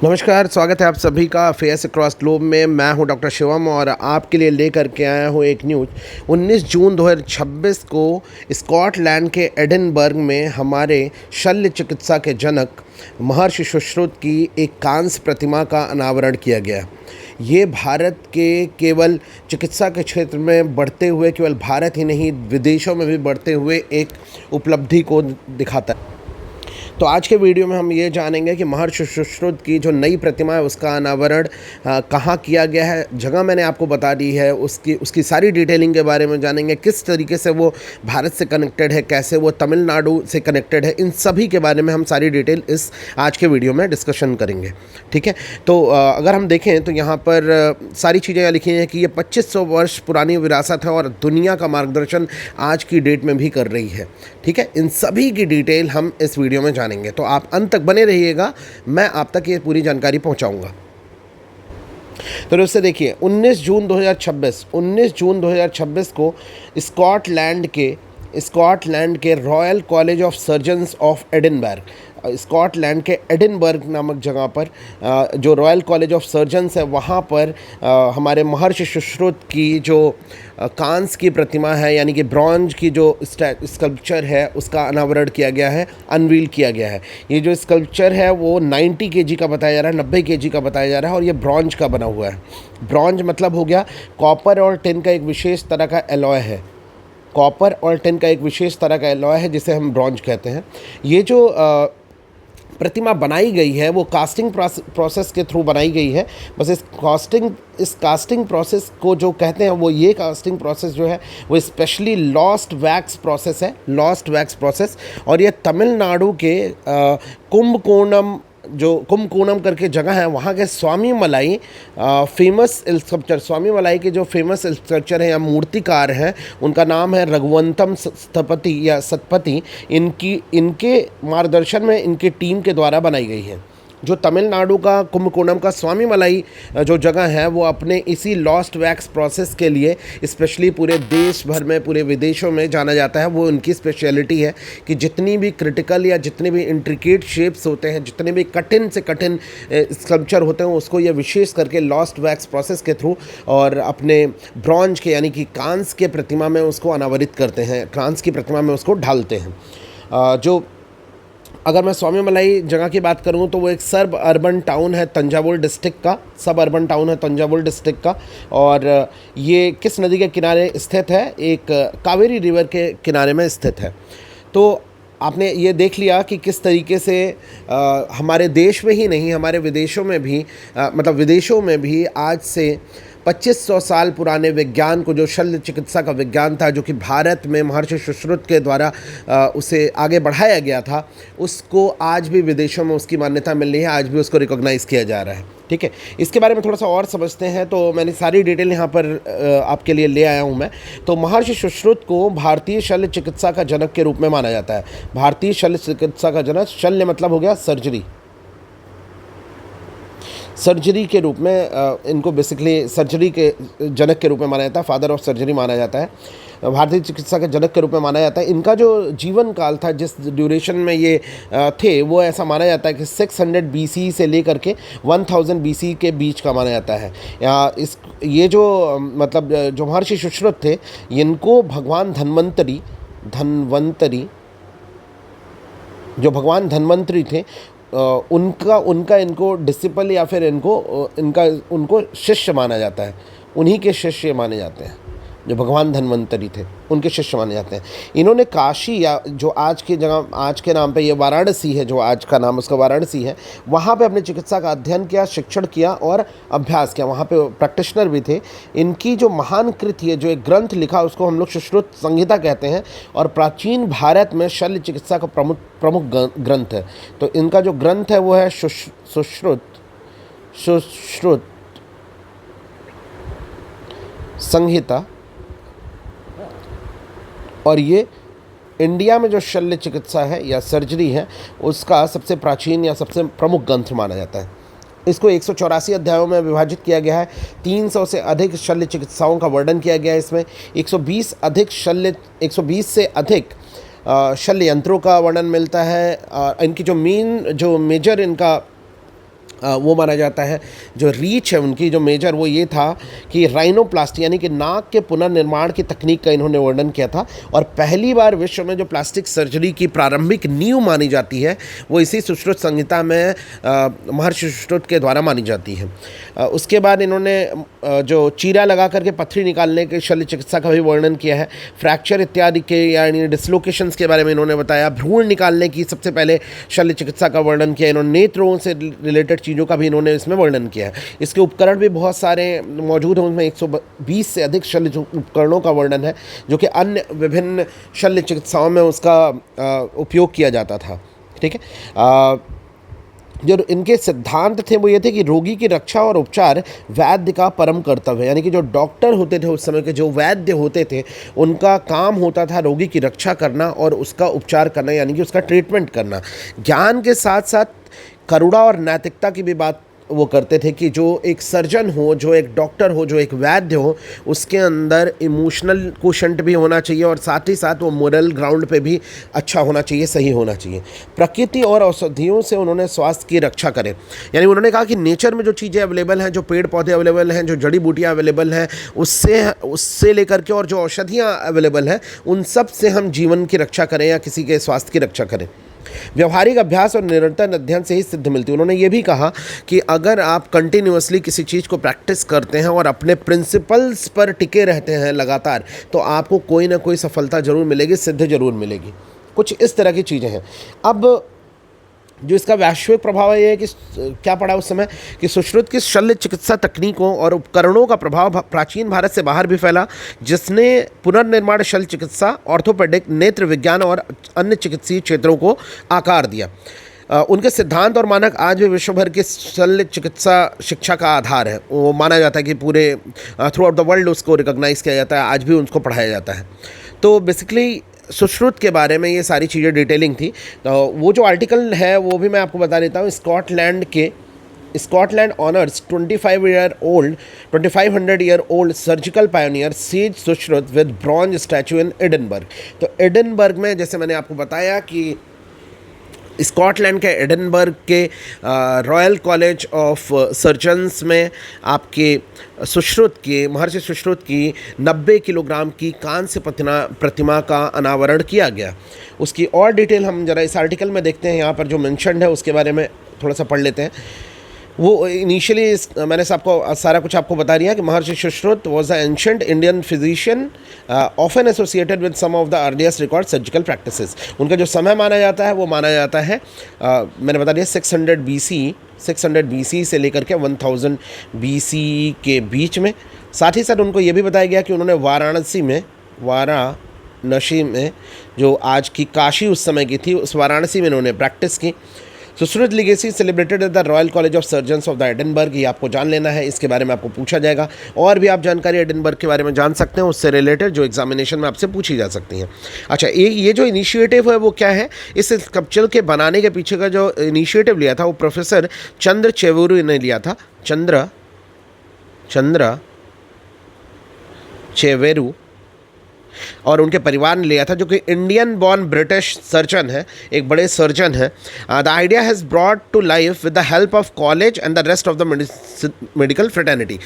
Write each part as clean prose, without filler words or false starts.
नमस्कार, स्वागत है आप सभी का फेस अक्रॉस ग्लोब में। मैं हूं डॉक्टर शिवम और आपके लिए लेकर के आया हूं एक न्यूज़। 19 जून 2026 को स्कॉटलैंड के एडिनबर्ग में हमारे शल्य चिकित्सा के जनक महर्षि सुश्रुत की एक कांस्य प्रतिमा का अनावरण किया गया। ये भारत के केवल चिकित्सा के क्षेत्र में बढ़ते हुए, केवल भारत ही नहीं विदेशों में भी बढ़ते हुए एक उपलब्धि को दिखाता है। तो आज के वीडियो में हम ये जानेंगे कि महर्षि सुश्रुत की जो नई प्रतिमा है उसका अनावरण कहाँ किया गया है। जगह मैंने आपको बता दी है, उसकी सारी डिटेलिंग के बारे में जानेंगे, किस तरीके से वो भारत से कनेक्टेड है, कैसे वो तमिलनाडु से कनेक्टेड है, इन सभी के बारे में हम सारी डिटेल इस आज के वीडियो में डिस्कशन करेंगे। ठीक है, तो अगर हम देखें तो यहाँ पर सारी चीज़ें लिखी हैं कि ये 2500 वर्ष पुरानी विरासत है और दुनिया का मार्गदर्शन आज की डेट में भी कर रही है। ठीक है, इन सभी की डिटेल हम इस वीडियो में जानेंगे, तो आप अंत तक बने रहिएगा, मैं आप तक ये पूरी जानकारी पहुंचाऊंगा। तो दोस्तों देखिए, 19 जून 2026 को स्कॉटलैंड के royal College of Surgeons of Edinburgh, Scotland के एडिनबर्ग नामक जगह पर जो रॉयल कॉलेज ऑफ सर्जन्स है वहाँ पर हमारे महर्षि सुश्रुत की जो कांस्य की प्रतिमा है, यानी कि ब्रॉन्ज की जो स्कल्पचर है उसका अनावरण किया गया है, अनवील किया गया है। ये जो स्कल्पचर है वो 90 केजी का बताया जा रहा है, 90 केजी का बताया जा रहा है और ये ब्रॉन्ज का बना हुआ है। ब्रॉन्ज मतलब हो गया कॉपर और टिन का एक विशेष तरह का एलॉय है। कॉपर और टिन का एक विशेष तरह का एलॉय है जिसे हम ब्रॉन्ज कहते हैं। ये जो प्रतिमा बनाई गई है वो कास्टिंग प्रोसेस के थ्रू बनाई गई है। बस इस कास्टिंग प्रोसेस को जो कहते हैं वो ये कास्टिंग प्रोसेस जो है वो स्पेशली लॉस्ट वैक्स प्रोसेस है, लॉस्ट वैक्स प्रोसेस। और ये तमिलनाडु के कुंभकोणम करके जगह है, वहाँ के स्वामी मलाई फेमस स्कल्पचर, स्वामी मलाई के जो फेमस स्कल्पचर हैं या मूर्तिकार हैं उनका नाम है रघुवंतम स्थपति या सतपति। इनके मार्गदर्शन में इनकी टीम के द्वारा बनाई गई है। जो तमिलनाडु का कुंभकोणम का स्वामी मलाई जो जगह है वो अपने इसी लॉस्ट वैक्स प्रोसेस के लिए स्पेशली पूरे देश भर में, पूरे विदेशों में जाना जाता है। वो उनकी स्पेशलिटी है कि जितनी भी क्रिटिकल या जितने भी इंट्रिकेट शेप्स होते हैं, जितने भी कठिन से कठिन स्कल्पचर होते हैं, उसको ये विशेष करके लॉस्ट वैक्स प्रोसेस के थ्रू और अपने ब्रॉन्ज के यानी कि कांस्य के प्रतिमा में उसको अनावरित करते हैं, कांस्य की प्रतिमा में उसको ढालते हैं। जो अगर मैं स्वामी मलाई जगह की बात करूं तो वो एक सब अर्बन टाउन है तंजावुर डिस्ट्रिक्ट का, सब अर्बन टाउन है तंजावुर डिस्ट्रिक्ट का। और ये किस नदी के किनारे स्थित है? एक कावेरी रिवर के किनारे में स्थित है। तो आपने ये देख लिया कि किस तरीके से हमारे देश में ही नहीं, हमारे विदेशों में भी मतलब विदेशों में भी आज से 2500 साल पुराने विज्ञान को, जो शल्य चिकित्सा का विज्ञान था, जो कि भारत में महर्षि सुश्रुत के द्वारा उसे आगे बढ़ाया गया था, उसको आज भी विदेशों में उसकी मान्यता मिल रही है, आज भी उसको रिकॉग्नाइज़ किया जा रहा है। ठीक है, इसके बारे में थोड़ा सा और समझते हैं। तो मैंने सारी डिटेल यहाँ पर आपके लिए ले आया हूँ मैं। तो महर्षि सुश्रुत को भारतीय शल्य चिकित्सा का जनक के रूप में माना जाता है। भारतीय शल्य चिकित्सा का जनक, शल्य मतलब हो गया सर्जरी के रूप में इनको बेसिकली सर्जरी के जनक के रूप में माना जाता है, फादर ऑफ सर्जरी माना जाता है, भारतीय चिकित्सा के जनक के रूप में माना जाता है। इनका जो जीवन काल था, जिस ड्यूरेशन में ये थे, वो ऐसा माना जाता है कि 600 BC से लेकर के 1000 BC के बीच का माना जाता है। ये जो मतलब जो महर्षि सुश्रुत थे, इनको भगवान धन्वंतरी जो भगवान धन्वंतरी थे उनका इनको डिसिपल या फिर उनको शिष्य माना जाता है। उन्हीं के शिष्य माने जाते हैं, जो भगवान धन्वंतरी थे उनके शिष्य माने जाते हैं। इन्होंने काशी, या जो आज की जगह, आज के नाम पे ये वाराणसी है, जो आज का नाम उसका वाराणसी है, वहाँ पे अपने चिकित्सा का अध्ययन किया, शिक्षण किया और अभ्यास किया। वहाँ पे प्रैक्टिशनर भी थे। इनकी जो महान कृति है, जो एक ग्रंथ लिखा, उसको हम लोग सुश्रुत संहिता कहते हैं और प्राचीन भारत में शल्य चिकित्सा का प्रमुख ग्रंथ है। तो इनका जो ग्रंथ है वो है सुश्रुत संहिता। और ये इंडिया में जो शल्य चिकित्सा है या सर्जरी है उसका सबसे प्राचीन या सबसे प्रमुख ग्रंथ माना जाता है। इसको 184 अध्यायों में विभाजित किया गया है। 300 से अधिक शल्य चिकित्साओं का वर्णन किया गया है इसमें। 120 से अधिक शल्य यंत्रों का वर्णन मिलता है। इनकी जो मेजर इनका वो माना जाता है। जो रीच है उनकी जो मेजर वो ये था कि राइनोप्लास्टी यानी कि नाक के पुनर्निर्माण की तकनीक का इन्होंने वर्णन किया था। और पहली बार विश्व में जो प्लास्टिक सर्जरी की प्रारंभिक नींव मानी जाती है वो इसी सुश्रुत संहिता में महर्षि सुश्रुत के द्वारा मानी जाती है। उसके बाद इन्होंने जो चीरा लगा करके पथरी निकालने के शल्य चिकित्सा का भी वर्णन किया है। फ्रैक्चर इत्यादि के यानी डिसलोकेशंस के बारे में इन्होंने बताया। भ्रूण निकालने की सबसे पहले शल्य चिकित्सा का वर्णन किया। इन्होंने नेत्र रोगों से रिलेटेड चीज़ों का भी इन्होंने इसमें वर्णन किया है। इसके उपकरण भी बहुत सारे मौजूद हैं, उसमें 120 से अधिक शल्य उपकरणों का वर्णन है जो कि अन्य विभिन्न शल्य चिकित्साओं में उसका उपयोग किया जाता था। ठीक है। जो इनके सिद्धांत थे वो ये थे कि रोगी की रक्षा और उपचार वैद्य का परम कर्तव्य है। यानी कि जो डॉक्टर होते थे उस समय के, जो वैद्य होते थे, उनका काम होता था रोगी की रक्षा करना और उसका उपचार करना, यानी कि उसका ट्रीटमेंट करना। ज्ञान के साथ साथ करुणा और नैतिकता की भी बात वो करते थे कि जो एक सर्जन हो, जो एक डॉक्टर हो, जो एक वैद्य हो, उसके अंदर इमोशनल कोशंट भी होना चाहिए और साथ ही साथ वो मोरल ग्राउंड पे भी अच्छा होना चाहिए, सही होना चाहिए। प्रकृति और औषधियों से उन्होंने स्वास्थ्य की रक्षा करें। यानी उन्होंने कहा कि नेचर में जो चीज़ें अवेलेबल हैं, जो पेड़ पौधे अवेलेबल हैं, जो जड़ी बूटियाँ अवेलेबल हैं, उससे लेकर के और जो औषधियाँ अवेलेबल हैं, उन सब से हम जीवन की रक्षा करें या किसी के स्वास्थ्य की रक्षा करें। व्यवहारिक अभ्यास और निरंतर अध्ययन से ही सिद्ध मिलती है। उन्होंने ये भी कहा कि अगर आप कंटिन्यूअसली किसी चीज़ को प्रैक्टिस करते हैं और अपने प्रिंसिपल्स पर टिके रहते हैं लगातार, तो आपको कोई ना कोई सफलता ज़रूर मिलेगी, सिद्ध ज़रूर मिलेगी। कुछ इस तरह की चीज़ें हैं। अब जो इसका वैश्विक प्रभाव है ये है कि क्या पड़ा उस समय कि सुश्रुत की शल्य चिकित्सा तकनीकों और उपकरणों का प्रभाव प्राचीन भारत से बाहर भी फैला, जिसने पुनर्निर्माण शल्य चिकित्सा, ऑर्थोपेडिक, नेत्र विज्ञान और अन्य चिकित्सीय क्षेत्रों को आकार दिया। उनके सिद्धांत और मानक आज भी विश्व भर के शल्य चिकित्सा शिक्षा का आधार है। वो माना जाता है कि पूरे थ्रू आउट द वर्ल्ड उसको रिकॉग्नाइज़ किया जाता है, आज भी उनको पढ़ाया जाता है। तो बेसिकली सुश्रुत के बारे में ये सारी चीज़ें डिटेलिंग थी। तो वो जो आर्टिकल है वो भी मैं आपको बता देता हूँ। Scotland honours 2500 year old surgical pioneer sage Sushruta with bronze statue in Edinburgh. तो एडिनबर्ग में, जैसे मैंने आपको बताया कि स्कॉटलैंड के एडिनबर्ग के रॉयल कॉलेज ऑफ सर्जन्स में आपके महर्षि सुश्रुत की 90 किलोग्राम की कांस्य प्रतिमा का अनावरण किया गया। उसकी और डिटेल हम जरा इस आर्टिकल में देखते हैं। यहाँ पर जो मेंशन्ड है उसके बारे में थोड़ा सा पढ़ लेते हैं। वो इनिशियली मैंने सारा कुछ आपको बता दिया कि Maharshi Sushruta was the ancient Indian physician often associated with some of the earliest record surgical practices. उनका जो समय माना जाता है वो माना जाता है मैंने बता दिया 600 BC से लेकर के 1000 BC के बीच में। साथ ही साथ उनको ये भी बताया गया कि उन्होंने वाराणसी में जो आज की काशी उस समय की थी, उस वाराणसी में उन्होंने प्रैक्टिस की। Sushruta legacy celebrated at the Royal College of Surgeons of the Edinburgh. ये आपको जान लेना है, इसके बारे में आपको पूछा जाएगा। और भी आप जानकारी एडिनबर्ग के बारे में जान सकते हैं उससे रिलेटेड, जो एग्जामिनेशन में आपसे पूछी जा सकती हैं। अच्छा, ये जो इनिशिएटिव है वो क्या है? इस स्कल्पचर के बनाने के पीछे का जो इनिशिएटिव लिया था वो प्रोफेसर चंद्र चेवेरू ने लिया था। चंद्र चेवेरू और उनके परिवार ने लिया था, जो कि इंडियन बॉर्न ब्रिटिश सर्जन है, एक बड़े सर्जन है। The idea has brought to life with the help of college and the rest of the medical fraternity.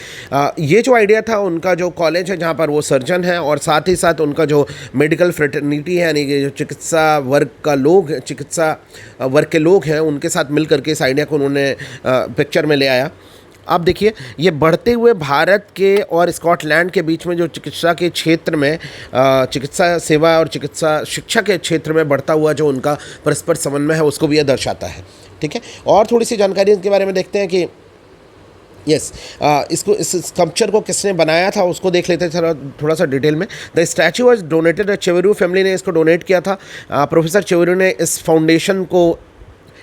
ये जो आइडिया था, उनका जो कॉलेज है जहाँ पर वो सर्जन है और साथ ही साथ उनका जो मेडिकल फ्रेटर्निटी है, यानी कि जो चिकित्सा वर्ग के लोग हैं, उनके साथ मिल करके इस आइडिया को उन्होंने पिक्चर में ले आया। अब देखिए, ये बढ़ते हुए भारत के और स्कॉटलैंड के बीच में जो चिकित्सा के क्षेत्र में चिकित्सा सेवा और चिकित्सा शिक्षा के क्षेत्र में बढ़ता हुआ जो उनका परस्पर समन्वय है, उसको भी यह दर्शाता है। ठीक है, और थोड़ी सी जानकारी इसके बारे में देखते हैं कि इस स्कल्पचर को किसने बनाया था उसको देख लेते हैं थोड़ा सा डिटेल में। The statue was donated, Cheveru family ने इसको डोनेट किया था। प्रोफेसर चेवेरू ने इस फाउंडेशन को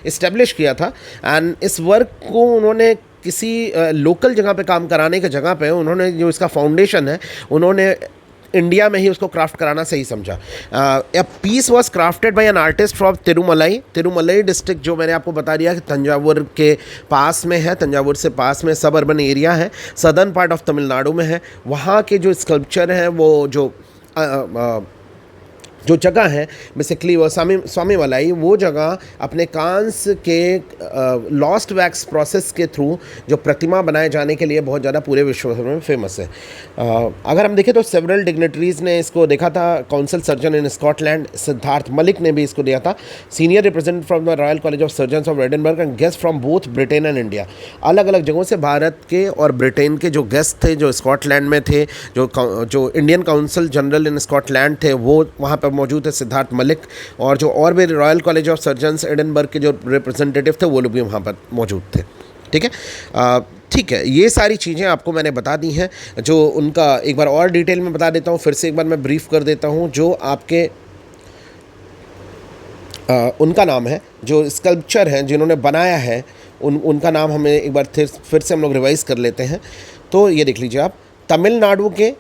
इस्टेब्लिश किया था एंड इस वर्क को उन्होंने किसी लोकल जगह पे काम कराने के जगह पे उन्होंने जो इसका फाउंडेशन है, उन्होंने इंडिया में ही उसको क्राफ्ट कराना सही समझा। A piece was crafted by an artist from Tirumalai district, जो मैंने आपको बता दिया कि तंजावुर के पास में है, तंजावुर से पास में सब अर्बन एरिया है, सदर्न पार्ट ऑफ तमिलनाडु में है। वहाँ के जो स्कल्पचर हैं वो जो जो जगह है बेसिकली वो स्वामी मलाई, वो जगह अपने कांस के लॉस्ट वैक्स प्रोसेस के थ्रू जो प्रतिमा बनाए जाने के लिए बहुत ज़्यादा पूरे विश्व में फेमस है। अगर हम देखें तो सेवरल डिग्नेटरीज़ ने इसको देखा था। काउंसिल सर्जन इन स्कॉटलैंड सिद्धार्थ मलिक ने भी इसको दिया था। Senior representative from the Royal College of Surgeons of Edinburgh and guest from both Britain and India. अलग अलग जगहों से भारत के और ब्रिटेन के जो गेस्ट थे, जो स्कॉटलैंड में थे, जो Indian council general in Scotland थे, वो वहाँ पर मौजूद है, सिद्धार्थ मलिक। और भी royal College of surgeons Edinburgh के जो रिप्रेजेंटेटिव थे वो लोग भी वहाँ पर मौजूद थे। ठीक है, ठीक है, ये सारी चीज़ें आपको मैंने बता दी हैं। जो उनका एक बार और डिटेल में बता देता हूँ, फिर से एक बार मैं ब्रीफ कर देता हूँ। जो आपके उनका नाम है, जो स्कल्पचर हैं जिन्होंने बनाया है, उनका नाम हमें एक बार फिर से हम लोग रिवाइज़ कर लेते हैं। तो ये देख लीजिए आप, तमिलनाडु के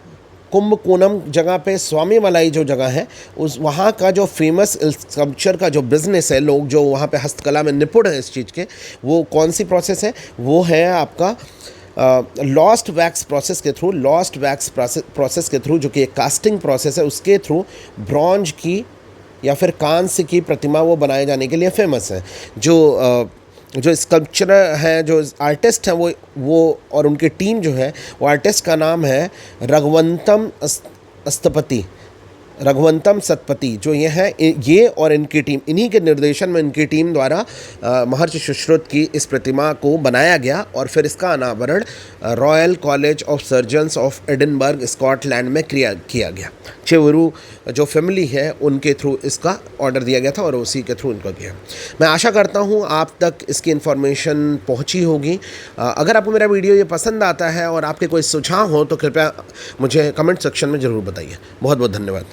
कुंभकोणम जगह पे स्वामी मलाई जो जगह है, उस वहाँ का जो फेमस स्कल्पचर का जो बिज़नेस है, लोग जो वहाँ पे हस्तकला में निपुण हैं इस चीज़ के, वो कौन सी प्रोसेस है? वो है आपका लॉस्ट वैक्स प्रोसेस के थ्रू, लॉस्ट वैक्स प्रोसेस के थ्रू, जो कि एक कास्टिंग प्रोसेस है, उसके थ्रू ब्रॉन्ज की या फिर कांस्य की प्रतिमा वो बनाए जाने के लिए फेमस है। जो स्कल्पचर है, जो आर्टिस्ट हैं, वो और उनकी टीम जो है, वो आर्टिस्ट का नाम है रघुवंतम सतपति। जो ये है, ये और इनकी टीम, इन्हीं के निर्देशन में इनकी टीम द्वारा महर्षि सुश्रुत की इस प्रतिमा को बनाया गया और फिर इसका अनावरण royal College of Surgeons of Edinburgh Scotland में किया गया। चेवरू जो फैमिली है उनके थ्रू इसका ऑर्डर दिया गया था और उसी के थ्रू इनका किया। मैं आशा करता हूँ आप तक इसकी इन्फॉर्मेशन पहुँची होगी। अगर आपको मेरा वीडियो ये पसंद आता है और आपके कोई सुझाव हो तो कृपया मुझे कमेंट सेक्शन में ज़रूर बताइए। बहुत बहुत धन्यवाद।